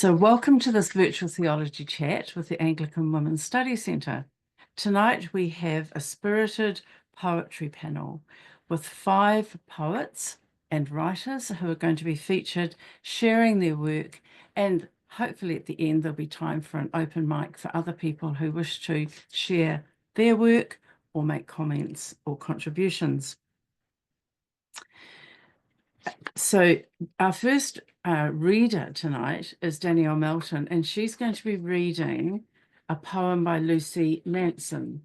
So welcome to this virtual theology chat with the Anglican Women Studies Centre. Tonight we have a spirited poetry panel with 5 poets and writers who are going to be featured sharing their work, and hopefully at the end there'll be time for an open mic for other people who wish to share their work or make comments or contributions. So our first reader tonight is Danielle Melton, and she's going to be reading a poem by Lucy Nanson,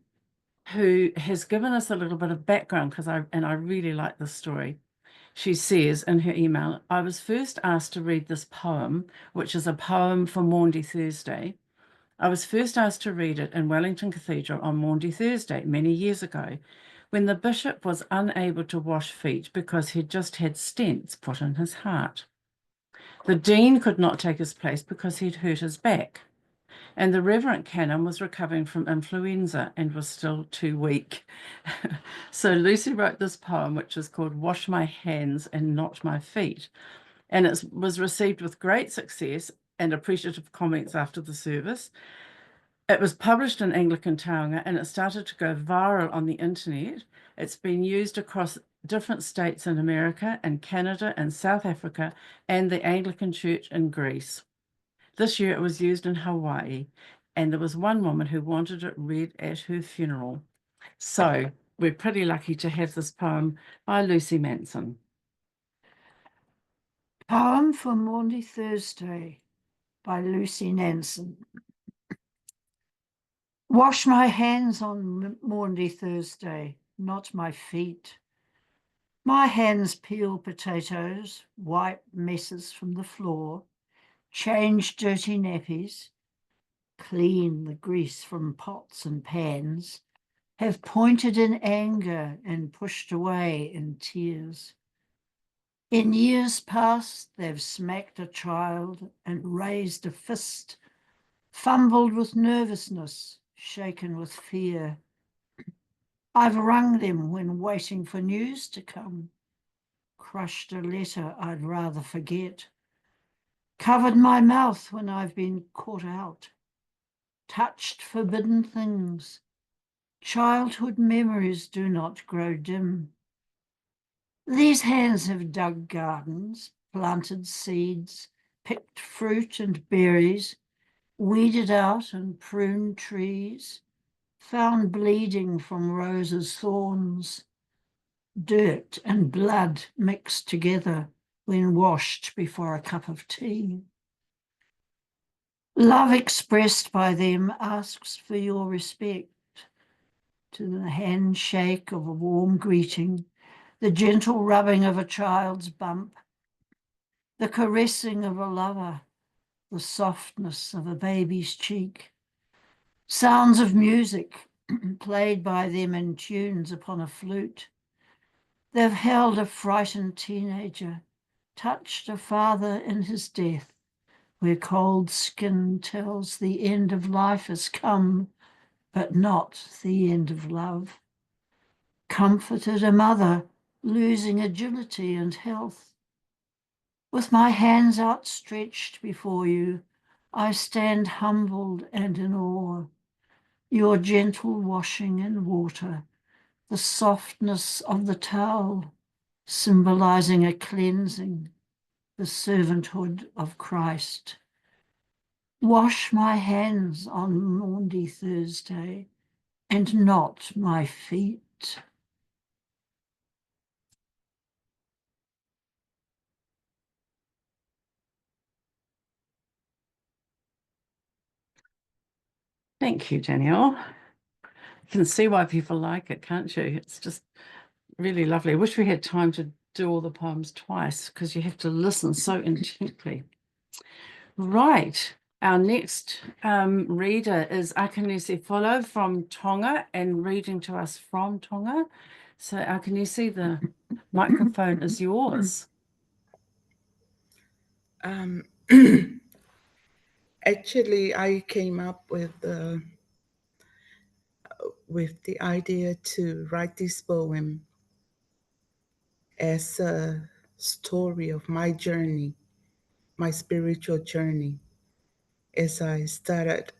who has given us a little bit of background because I really like this story. She says in her email, I was first asked to read this poem, which is a poem for Maundy Thursday. I was first asked to read it in Wellington Cathedral on Maundy Thursday many years ago, when the bishop was unable to wash feet because he'd just had stents put in his heart. The dean could not take his place because he'd hurt his back, and the reverend canon was recovering from influenza and was still too weak. So Lucy wrote this poem, which is called Wash My Hands and Not My Feet, and it was received with great success and appreciative comments after the service. It was published in Anglican Tonga and it started to go viral on the internet. It's been used across different states in America and Canada and South Africa and the Anglican Church in Greece. This year it was used in Hawaii, and there was one woman who wanted it read at her funeral. So we're pretty lucky to have this poem by Lucy Nanson. Poem for Maundy Thursday by Lucy Nanson. Wash my hands on Maundy Thursday, not my feet. My hands peel potatoes, wipe messes from the floor, change dirty nappies, clean the grease from pots and pans, have pointed in anger and pushed away in tears. In years past, they've smacked a child and raised a fist, fumbled with nervousness, shaken with fear. I've wrung them when waiting for news to come, crushed a letter I'd rather forget, covered my mouth when I've been caught out, touched forbidden things. Childhood memories do not grow dim. These hands have dug gardens, planted seeds, picked fruit and berries, weeded out and pruned trees, found bleeding from roses' thorns. Dirt and blood mixed together when washed before a cup of tea. Love expressed by them asks for your respect, to the handshake of a warm greeting, the gentle rubbing of a child's bump, the caressing of a lover, the softness of a baby's cheek, sounds of music played by them in tunes upon a flute. They've held a frightened teenager, touched a father in his death, where cold skin tells the end of life has come, but not the end of love. Comforted a mother losing agility and health. With my hands outstretched before you, I stand humbled and in awe. Your gentle washing in water, the softness of the towel, symbolizing a cleansing, the servanthood of Christ. Wash my hands on Maundy Thursday and not my feet. Thank you, Danielle. You can see why people like it, can't you? It's just really lovely. I wish we had time to do all the poems twice because you have to listen so intently. Right. Our next reader is Akanesi Folau from Tonga and reading to us from Tonga. So Akanesi, the microphone is yours. Actually, I came up with the idea to write this poem as a story of my journey, my spiritual journey. as I started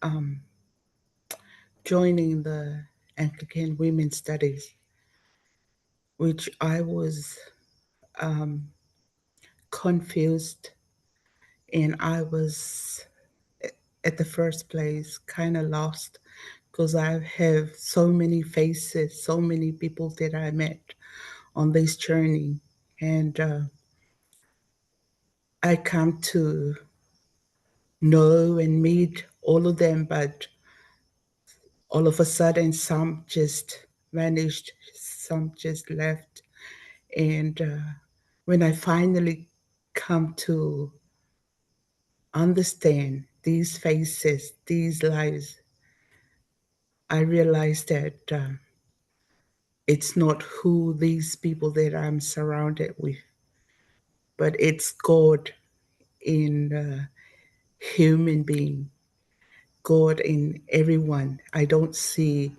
joining the Anglican Women Studies, which I was confused, and I was at the first place kind of lost because I have so many faces, so many people that I met on this journey, and I come to know and meet all of them, but all of a sudden some just vanished, some just left. And when I finally come to understand these faces, these lives, I realized that it's not who these people that I'm surrounded with, but it's God in human being, God in everyone. I don't see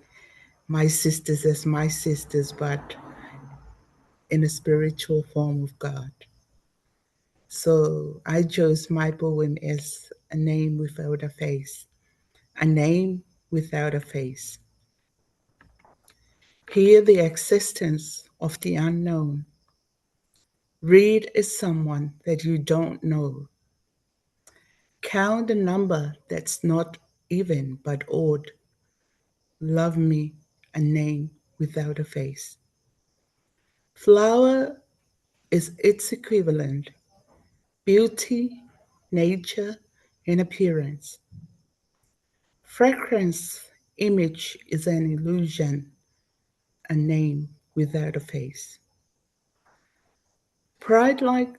my sisters as my sisters, but in a spiritual form of God. So I chose my poem as a name without a face, a name without a face. Hear the existence of the unknown. Read as someone that you don't know. Count the number that's not even but odd. Love me, a name without a face. Flower is its equivalent. Beauty, nature, and appearance. Fragrance, image is an illusion, a name without a face. Pride like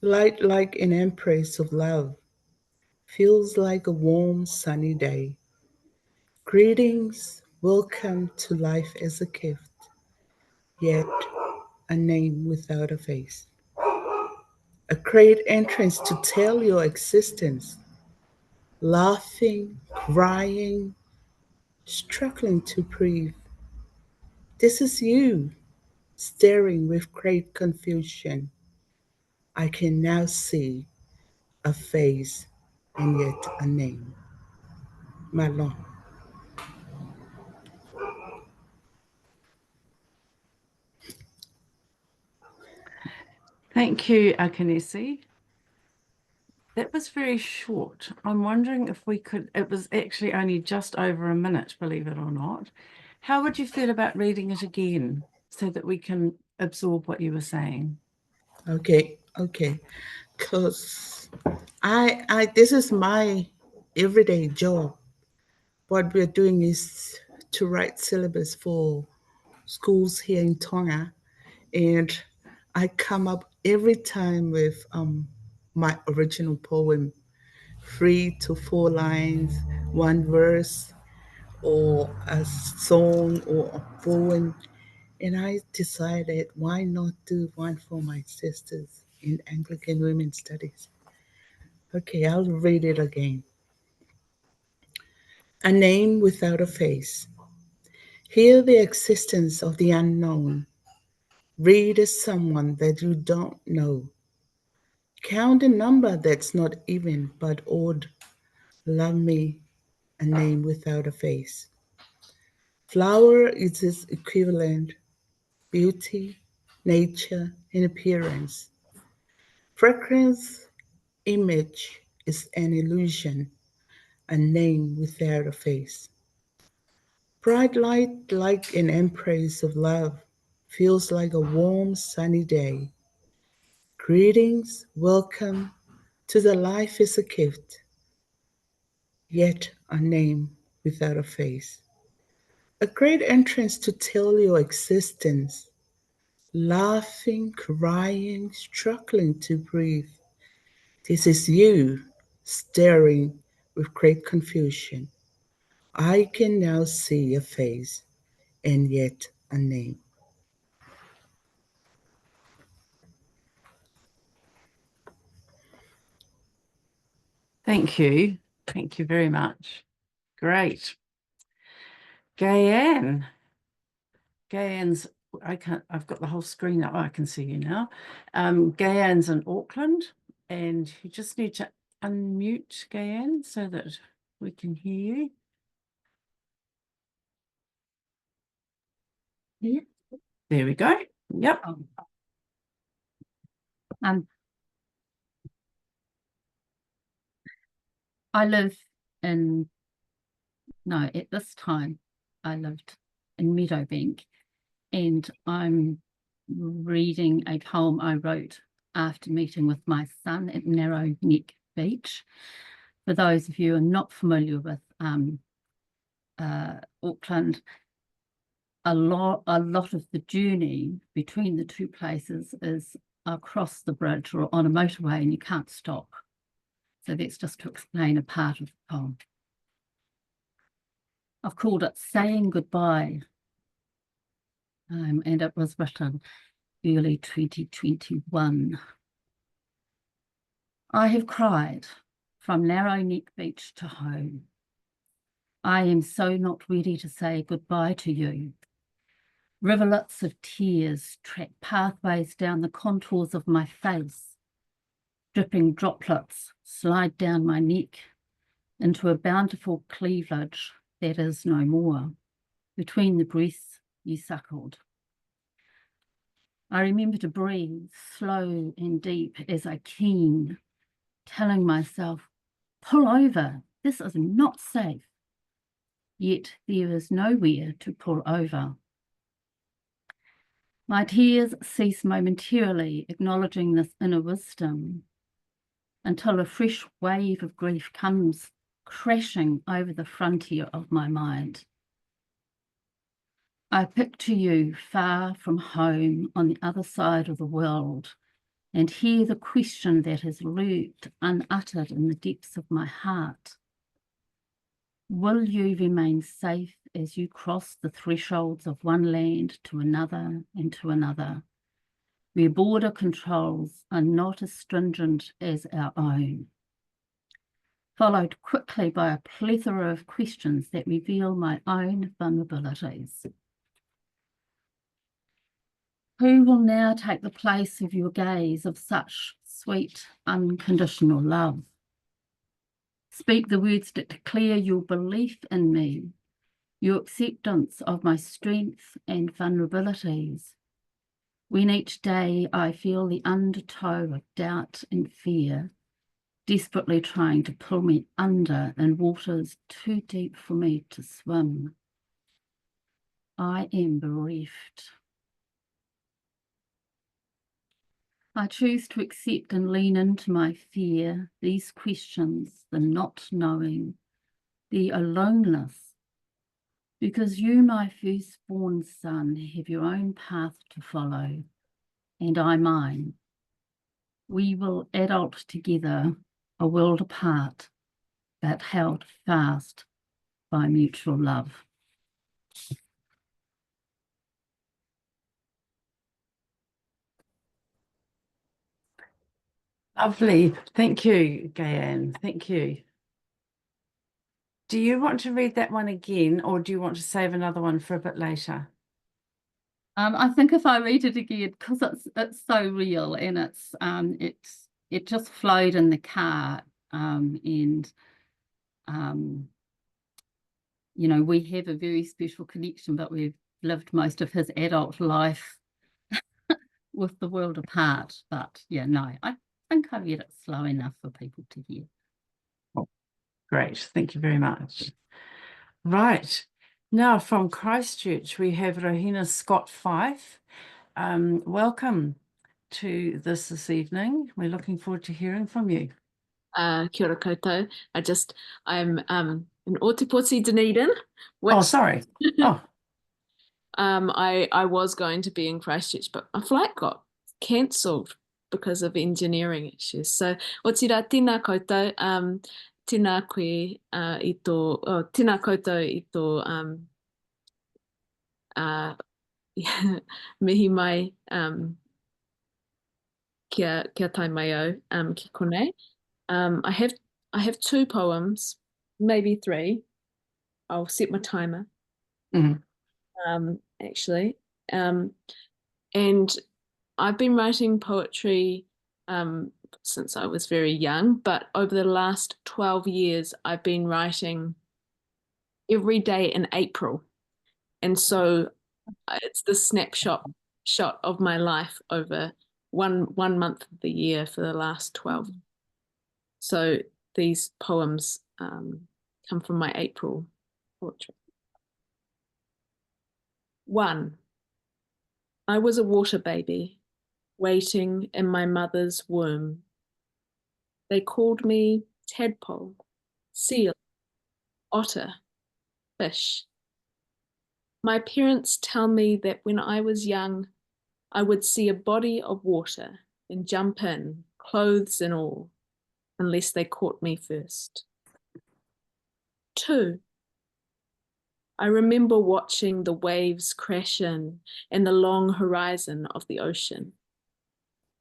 light like an embrace of love, feels like a warm sunny day. Greetings, welcome to life as a gift, yet a name without a face. A great entrance to tell your existence, laughing, crying, struggling to breathe. This is you, staring with great confusion. I can now see a face and yet a name. Malon. Thank you, Akanesi. That was very short. I'm wondering if we could, it was actually only just over a minute, believe it or not. How would you feel about reading it again so that we can absorb what you were saying? Okay. Because this is my everyday job. What we're doing is to write syllabus for schools here in Tonga, and I come up every time with my original poem, 3 to 4 lines, one verse, or a song or a poem. And I decided, why not do one for my sisters in Anglican Women Studies? Okay, I'll read it again. A name without a face. Hear the existence of the unknown. Read as someone that you don't know. Count a number that's not even but odd. Love me, a name without a face. Flower is its equivalent. Beauty, nature, and appearance. Fragrance, image is an illusion, a name without a face. Bright light like an embrace of love feels like a warm sunny day. Greetings, welcome to the life is a gift, yet a name without a face. A great entrance to tell your existence, laughing, crying, struggling to breathe. This is you, staring with great confusion. I can now see a face and yet a name. Thank you. Thank you very much. Great. Gayanne. Gayanne's, I've got the whole screen up. Oh, I can see you now. Gayanne's in Auckland, and you just need to unmute Gayanne so that we can hear you? Yeah. There we go. Yep. I live in, no, at this time, I lived in Meadowbank, and I'm reading a poem I wrote after meeting with my son at Narrow Neck Beach. For those of you who are not familiar with Auckland, a lot of the journey between the two places is across the bridge or on a motorway, and you can't stop. So that's just to explain a part of the poem. I've called it Saying Goodbye, and it was written early 2021. I have cried from Narrow Neck Beach to home. I am so not ready to say goodbye to you. Rivulets of tears track pathways down the contours of my face. Dripping droplets slide down my neck into a bountiful cleavage that is no more, between the breaths you suckled. I remember to breathe slow and deep as I keen, telling myself, pull over, this is not safe. Yet there is nowhere to pull over. My tears cease momentarily, acknowledging this inner wisdom, until a fresh wave of grief comes crashing over the frontier of my mind. I picture you far from home on the other side of the world, and hear the question that has lurked unuttered in the depths of my heart. Will you remain safe as you cross the thresholds of one land to another and to another, where border controls are not as stringent as our own? Followed quickly by a plethora of questions that reveal my own vulnerabilities. Who will now take the place of your gaze of such sweet, unconditional love? Speak the words that declare your belief in me, your acceptance of my strengths and vulnerabilities. When each day I feel the undertow of doubt and fear, desperately trying to pull me under in waters too deep for me to swim. I am bereft. I choose to accept and lean into my fear, these questions, the not knowing, the aloneness, because you, my firstborn son, have your own path to follow, and I mine. We will adult together, a world apart, but held fast by mutual love. Lovely. Thank you, Gayanne. Thank you. Do you want to read that one again, or do you want to save another one for a bit later? I think if I read it again, because it's so real, and it just flowed in the car, and you know, we have a very special connection, but we've lived most of his adult life with the world apart. But yeah, no, I think I read it slow enough for people to hear. Great. Thank you very much. Right. Now from Christchurch, we have Rauhina Scott-Fyfe. Welcome to this evening. We're looking forward to hearing from you. Kia ora koutou. I'm in Ōtepoti, Dunedin. Which, Oh, sorry. Oh, I was going to be in Christchurch, but my flight got cancelled because of engineering issues. So, o tira, tēnā koutou, tēnā koe tēnā koutou I tō mihi mai kia tai mai au ki konei. I have two poems, maybe three. I'll set my timer. Actually, and I've been writing poetry since I was very young, but over the last 12 years, I've been writing every day in April. And so it's the shot of my life over one month of the year for the last 12. So these poems come from my April poetry. 1. I was a water baby, waiting in my mother's womb. They called me tadpole, seal, otter, fish. My parents tell me that when I was young, I would see a body of water and jump in, clothes and all, unless they caught me first. 2. I remember watching the waves crash in and the long horizon of the ocean.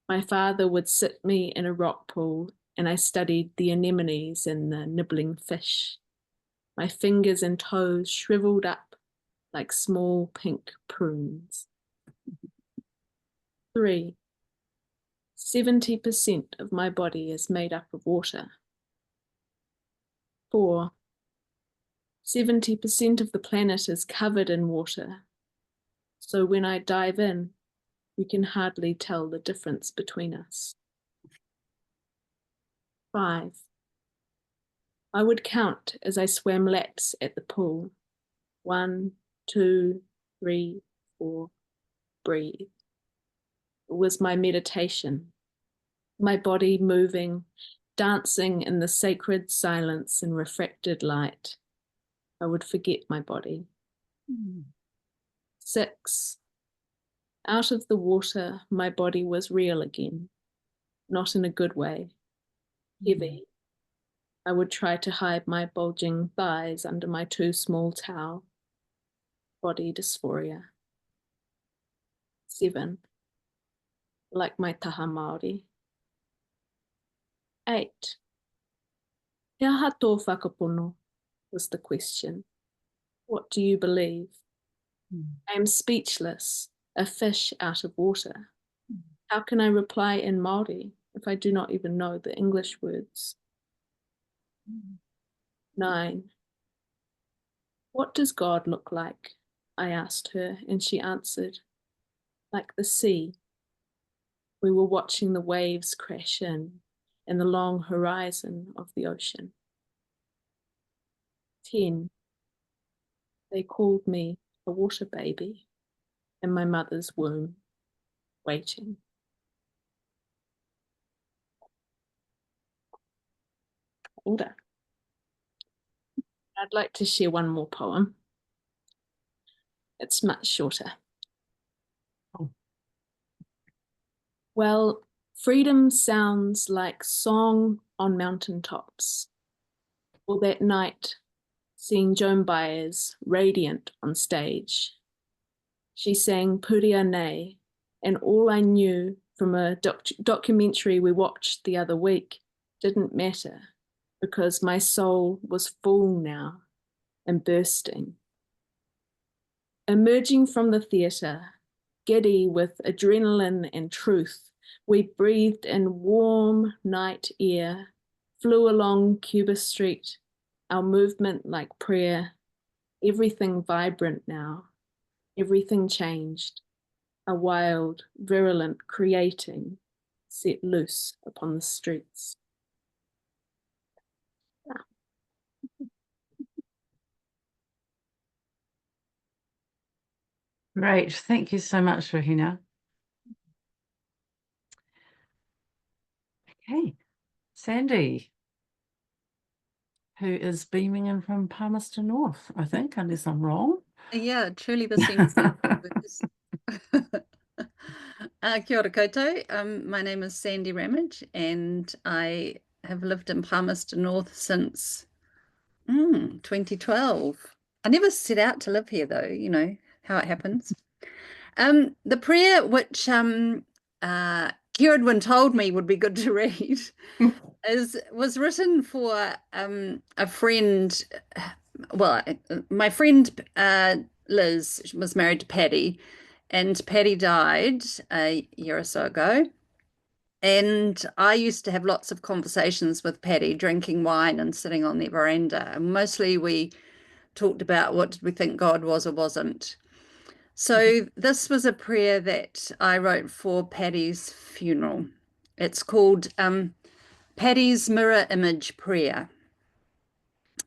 My father would sit me in a rock pool and I studied the anemones and the nibbling fish. My fingers and toes shriveled up like small pink prunes. 3. 70% of my body is made up of water. 4. 70% of the planet is covered in water. So when I dive in, you can hardly tell the difference between us. 5. I would count as I swam laps at the pool. 1, 2, 3, 4, breathe. It was my meditation, my body moving, dancing in the sacred silence and refracted light. I would forget my body. 6. Out of the water, my body was real again, not in a good way, heavy. I would try to hide my bulging thighs under my too small towel. Body dysphoria. 7. Like my taha Māori. 8. He aha tō whakapono, was the question. What do you believe? I am speechless, a fish out of water. How can I reply in Māori if I do not even know the English words? 9. What does God look like? I asked her, and she answered, like the sea. We were watching the waves crash in and the long horizon of the ocean. 10. They called me a water baby in my mother's womb, waiting. Order. I'd like to share one more poem. It's much shorter. Well, freedom sounds like song on mountaintops. Or that night, seeing Joan Baez radiant on stage. She sang Puria Nei, and all I knew from a documentary we watched the other week didn't matter because my soul was full now and bursting. Emerging from the theatre, giddy with adrenaline and truth, we breathed in warm night air, flew along Cuba Street, our movement like prayer, everything vibrant now, everything changed, a wild, virulent creating set loose upon the streets. Great. Thank you so much, Rauhina. Okay. Sandy, who is beaming in from Palmerston North, I think, unless I'm wrong. Yeah, truly the same. Kia ora koutou. My name is Sande Ramage and I have lived in Palmerston North since 2012. I never set out to live here though, you know how it happens. The prayer which Ceridwyn told me would be good to read was written for a friend. Well, my friend Liz was married to Paddy, and Paddy died a year or so ago. And I used to have lots of conversations with Paddy, drinking wine and sitting on the veranda. And mostly we talked about what did we think God was or wasn't. So this was a prayer that I wrote for Paddy's funeral. It's called Paddy's Mirror Image Prayer.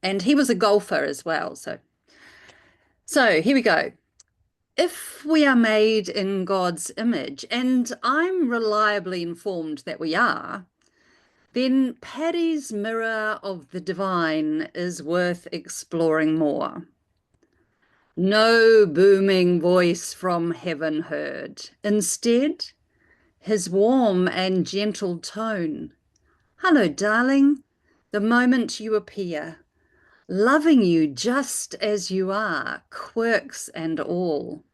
And he was a golfer as well. So here we go. If we are made in God's image, and I'm reliably informed that we are, then Paddy's mirror of the divine is worth exploring more. No booming voice from heaven heard. Instead, his warm and gentle tone. Hello, darling. The moment you appear, loving you just as you are, quirks and all.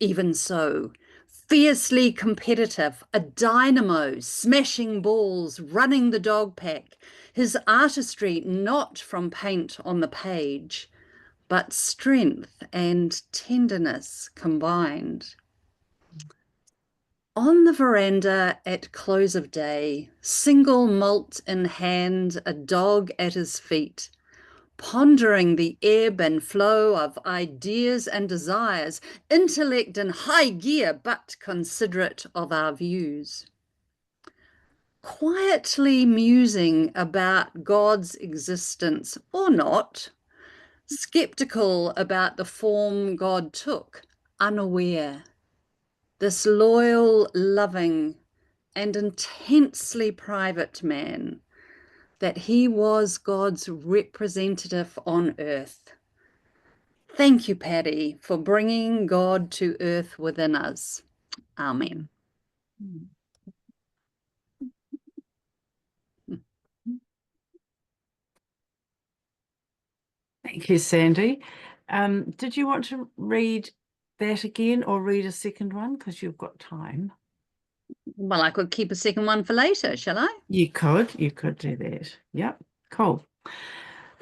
Even so, fiercely competitive, a dynamo, smashing balls, running the dog pack, his artistry not from paint on the page, but strength and tenderness combined. On the veranda at close of day, single malt in hand, a dog at his feet, pondering the ebb and flow of ideas and desires, intellect in high gear, but considerate of our views. Quietly musing about God's existence or not, skeptical about the form God took, unaware. This loyal, loving, and intensely private man, that he was God's representative on earth. Thank you, Paddy, for bringing God to earth within us. Amen. Thank you, Sandy. Did you want to read that again or read a second one? Because you've got time. Well, I could keep a second one for later, shall I? You could do that. Yep, cool.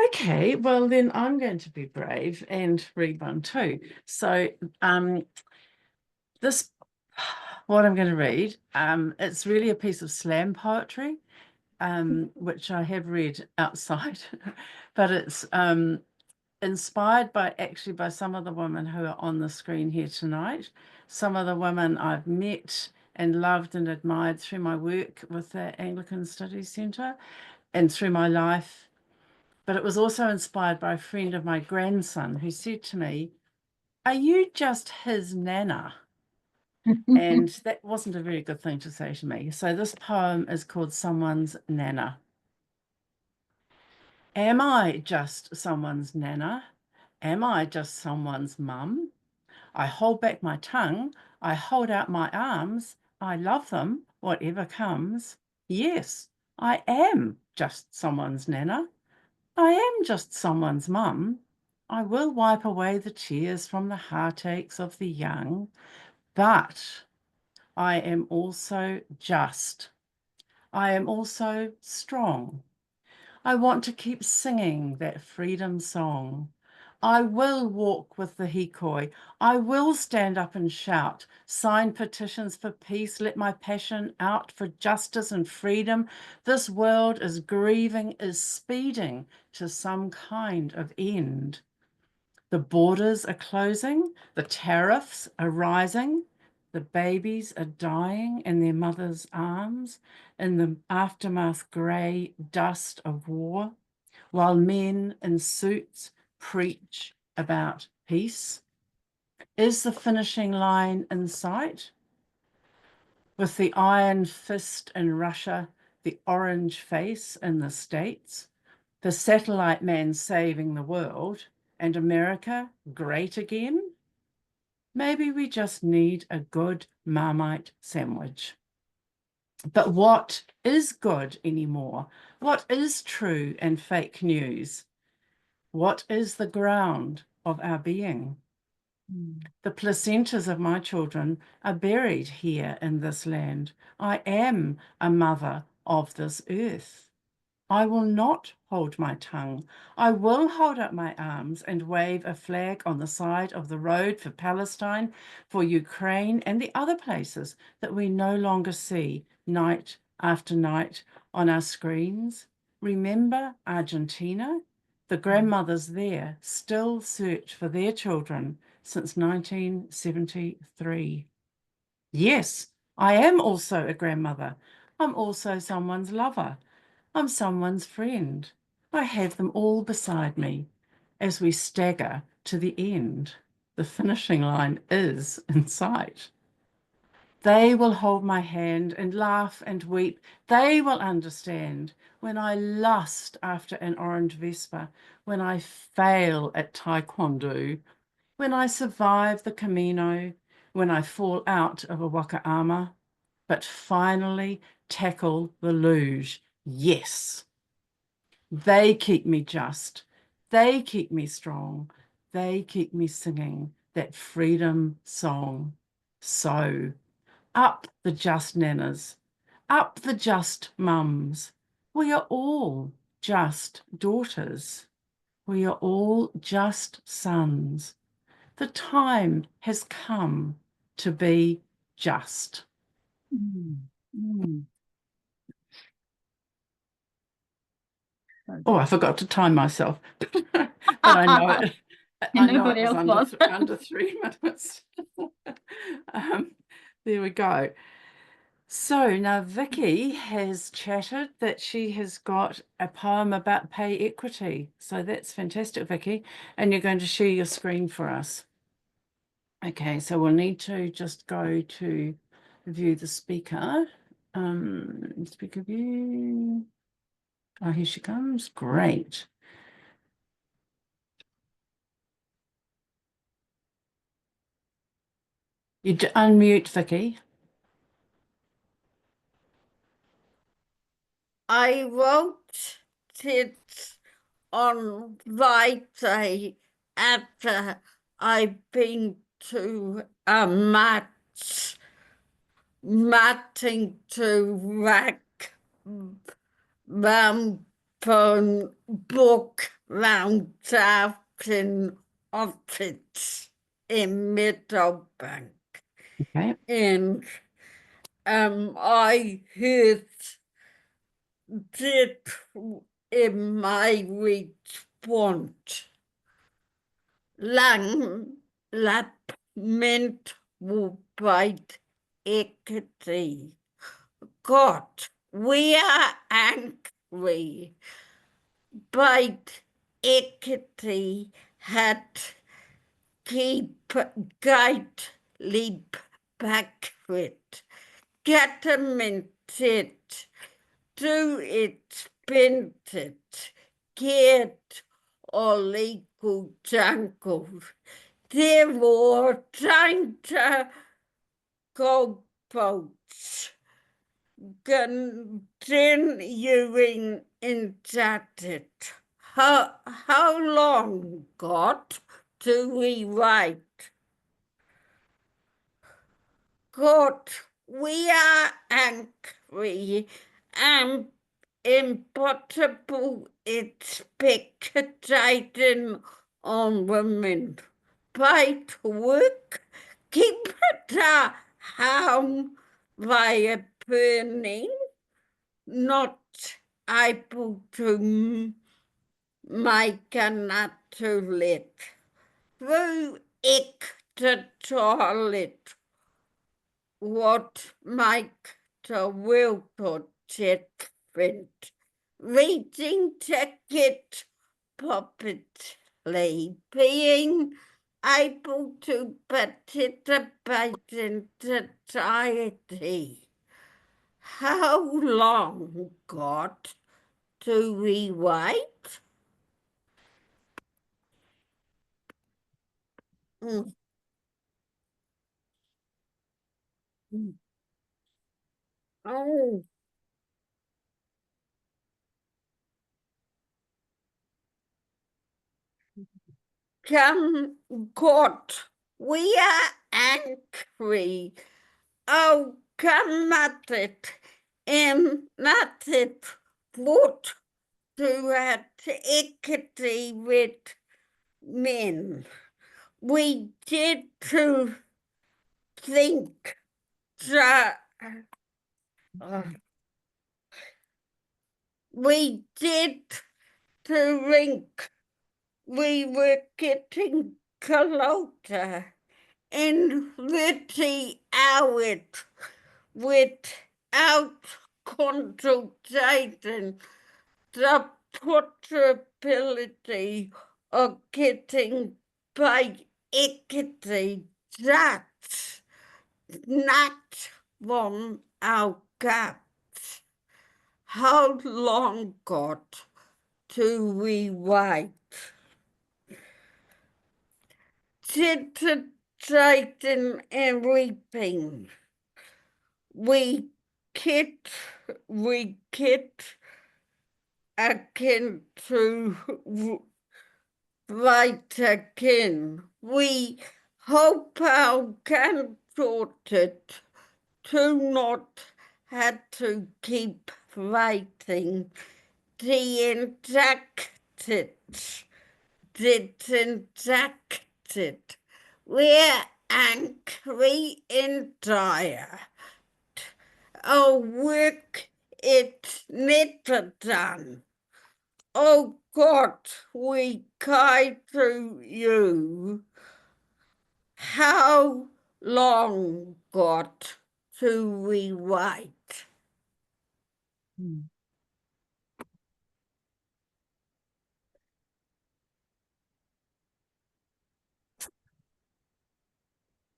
Okay, well then I'm going to be brave and read one too. So this, what I'm going to read, it's really a piece of slam poetry, which I have read outside, but it's inspired by some of the women who are on the screen here tonight. Some of the women I've met and loved and admired through my work with the Anglican Studies Centre and through my life. But it was also inspired by a friend of my grandson who said to me, "Are you just his nana?" And that wasn't a very good thing to say to me. So this poem is called Someone's Nana. Am I just someone's nana? Am I just someone's mum? I hold back my tongue. I hold out my arms. I love them, whatever comes. Yes, I am just someone's nana. I am just someone's mum. I will wipe away the tears from the heartaches of the young, but I am also just. I am also strong. I want to keep singing that freedom song. I will walk with the hikoi. I will stand up and shout, sign petitions for peace, let my passion out for justice and freedom. This world is grieving, is speeding to some kind of end. The borders are closing, the tariffs are rising, the babies are dying in their mother's arms in the aftermath grey dust of war, while men in suits preach about peace. Is the finishing line in sight? With the iron fist in Russia, the orange face in the States, the satellite man saving the world, and America great again? Maybe we just need a good Marmite sandwich. But what is good anymore? What is true and fake news? What is the ground of our being? The placentas of my children are buried here in this land. I am a mother of this earth. I will not hold my tongue. I will hold up my arms and wave a flag on the side of the road for Palestine, for Ukraine, and the other places that we no longer see night after night on our screens. Remember Argentina? The grandmothers there still search for their children since 1973. Yes, I am also a grandmother. I'm also someone's lover. I'm someone's friend. I have them all beside me as we stagger to the end. The finishing line is in sight. They will hold my hand and laugh and weep. They will understand when I lust after an orange Vespa, when I fail at Taekwondo, when I survive the Camino, when I fall out of a waka ama, but finally tackle the luge. Yes, they keep me just. They keep me strong. They keep me singing that freedom song. So, up the just nanas, up the just mums. We are all just daughters. We are all just sons. The time has come to be just. Oh, I forgot to time myself, but I know it. I know Nobody it was else under 3 minutes. There we go. So now Vicki has chatted that she has got a poem about pay equity. So that's fantastic, Vicki. And you're going to share your screen for us. Okay, so we'll need to just go to view the speaker. Speaker view. Oh, here she comes. Great. You unmute, Vicki. I wrote it on Friday after I've been to a matting to rack Ramphone book round in office in Middlebank. Okay. And I heard it in my response. Lang lapment wobeit equity. God, we are angry, but equity had keep guide leap backward. Getamented, do it pinted, get or legal jungle. There were trying to go boats. Continuing indebted. How long, God, do we write? God, we are angry and impossible expectating on women. By work, keep the home by a burning, not able to make enough to live. Through the toilet, what make the will different? Reading ticket puppetly, being able to participate in society. How long, God, do we wait? Mm. Oh. Come, God, we are angry. Oh, come at it, and not it. What to have equity with men? We did to think that we did drink. We were getting closer and really out without consultation the possibility of getting by equity that's not from our guts. How long, God, do we wait? Sitting and weeping. We get again to write again. We hope our grandchildren do not have to keep writing disinjected. We're angry and tired. Our work is never done. Oh God, we cry to you. How long, God, do we wait?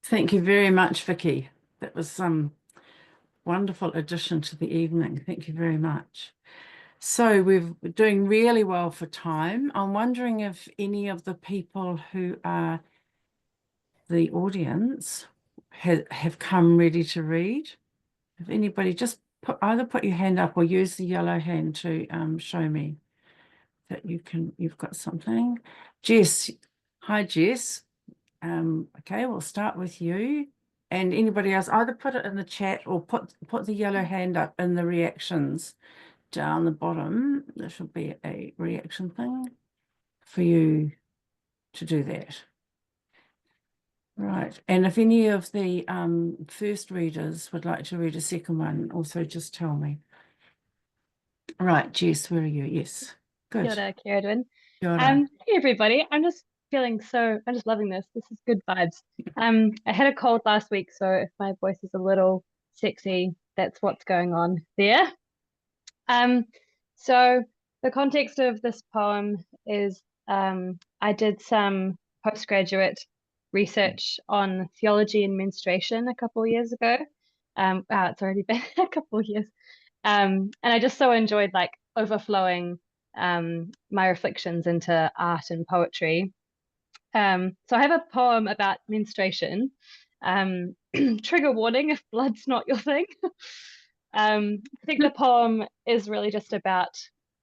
Thank you very much, Vicki. That was some wonderful addition to the evening. Thank you very much. So we're doing really well for time. I'm wondering if any of the people who are the audience have come ready to read. If anybody, just either put your hand up or use the yellow hand to show me that you've got something. Jess, hi Jess. Okay, we'll start with you. And anybody else, either put it in the chat or put the yellow hand up in the reactions down the bottom. There should be a reaction thing for you to do that. Right, and if any of the first readers would like to read a second one, also just tell me. Right, Jess, where are you? Yes, good. Kia ora, Ceridwyn. Kia ora. Hey everybody, I'm just loving this. This is good vibes. I had a cold last week, so if my voice is a little sexy, that's what's going on there. So the context of this poem is I did some postgraduate research on theology and menstruation a couple of years ago. Wow, it's already been a couple of years. And I just so enjoyed like overflowing my reflections into art and poetry. So I have a poem about menstruation. Trigger warning if blood's not your thing. I think the poem is really just about,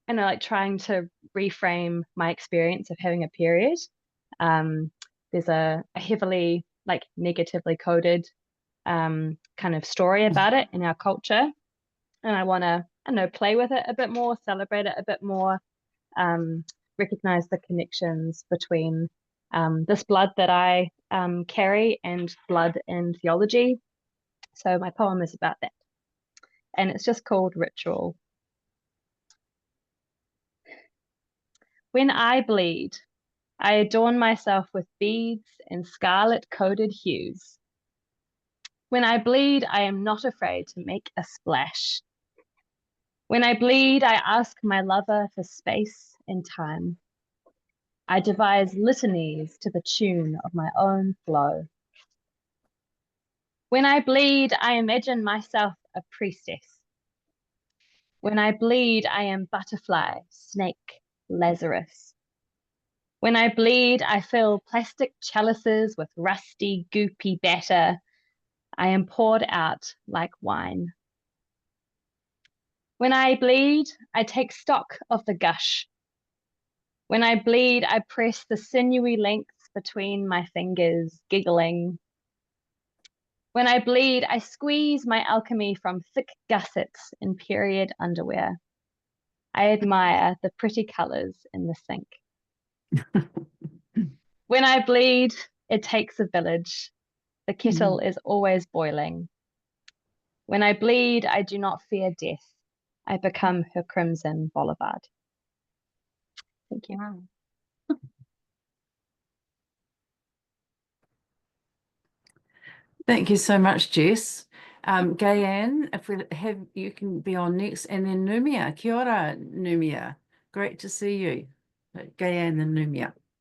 like trying to reframe my experience of having a period. There's a heavily like negatively coded kind of story about it in our culture. And I want to, play with it a bit more, celebrate it a bit more, recognize the connections between this blood that I carry and blood in theology. So my poem is about that. And it's just called Ritual. When I bleed, I adorn myself with beads and scarlet-coded hues. When I bleed, I am not afraid to make a splash. When I bleed, I ask my lover for space and time. I devise litanies to the tune of my own flow. When I bleed, I imagine myself a priestess. When I bleed, I am butterfly, snake, Lazarus. When I bleed, I fill plastic chalices with rusty, goopy batter. I am poured out like wine. When I bleed, I take stock of the gush. When I bleed, I press the sinewy lengths between my fingers, giggling. When I bleed, I squeeze my alchemy from thick gussets in period underwear. I admire the pretty colors in the sink. When I bleed, it takes a village. The kettle is always boiling. When I bleed, I do not fear death. I become her crimson boulevard. Thank you. Wow. Thank you so much, Jess. Gayanne, if we have, you can be on next, and then Numia. Kia ora, Numia. Great to see you. Gayanne and Numia.